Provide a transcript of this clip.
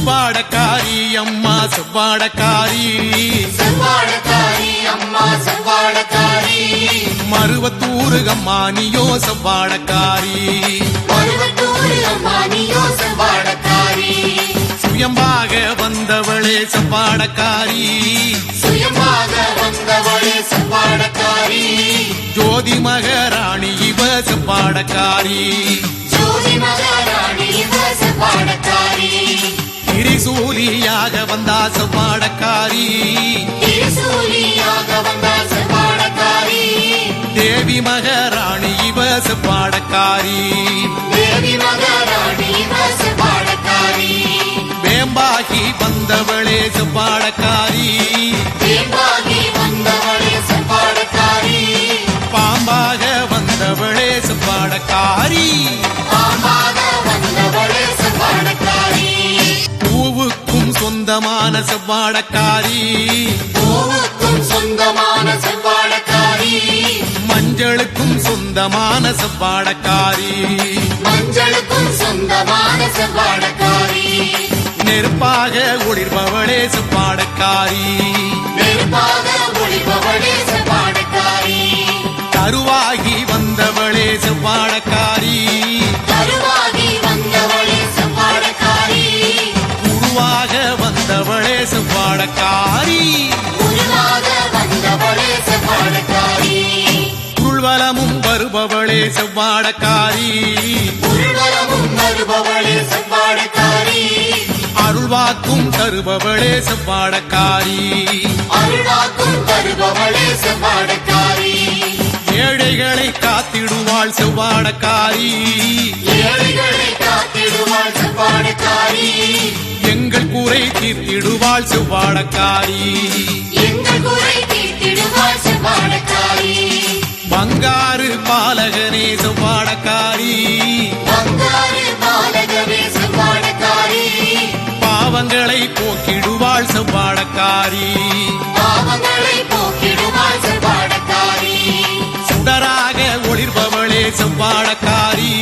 செவ்வாடக்காரி அம்மா செவ்வாடக்காரி அம்மா செவ்வாடக்காரி மருவத்தூரு அம்மா நீயோ செவ்வாடக்காரி செவ்வாடக்காரி சுயம்பாக வந்தவளே செவ்வாடக்காரி செவ்வாடக்காரி ஜோதி மகாராணி இவ செவ்வாடக்காரி செவ்வாடக்காரி திரிசூலியாக வந்தா செவ்வாடக்காரி செவ்வாடக்காரி தேவி மகாராணி இவ செவ்வாடக்காரி செவ்வாடக்காரி வேம்பாகி வந்தவளே செவ்வாடக்காரி செவ்வாடக்காரி பாம்பாக வந்தவளே செவ்வாடக்காரி செவ்வாடக்காரி பூவுக்கும் சொந்தமான செவ்வாடக்காரி சொந்தமான செவ்வாடக்காரி மஞ்சளுக்கும் சொந்தமான செவ்வாடக்காரி மஞ்சளுக்கும் சொந்தமான செவ்வாடக்காரி நெருப்பாக ஒளிர்பவளே செவ்வாடக்காரி நெருப்பாக ஒளிபவளே செவ்வாடக்காரி கருவாகி வந்தவளே செவ்வாடக்காரி கருவாகி வந்தவளே செவ்வாடக்காரி உருவாக வந்தவளே செவ்வாடக்காரி உருவாக வந்தவளே செவ்வாடக்காரி உள்வலமும் வருபவளே செவ்வாடக்காரி உள்வரமும் வருபவளே செவ்வாடக்காரி அருள்வாக்கும் தருபவளே செவ்வாடக்காரி அருள்வாக்கும் தருபவளே செவ்வாடக்காரி ஏழைகளை காத்திடுவாள் செவ்வாடக்காரி ஏழைகளை காத்திடுவாள் செவ்வாடக்காரி எங்கள் கூரை தீர்த்திடுவாள் செவ்வாடக்காரி எங்கள் குறை தீர்த்திடுவாள் செவ்வாடக்காரி பங்காரு பாலகனே செவ்வாடக்காரி பங்காரு பாலகவே செவ்வாடக்காரி பாவங்களை போக்கிடுவாள் செவ்வாடக்காரி பாவங்களை போக்கிடுவாள் செவ்வாடக்காரி சுடராக ஒளிர்பவளே செவ்வாடக்காரி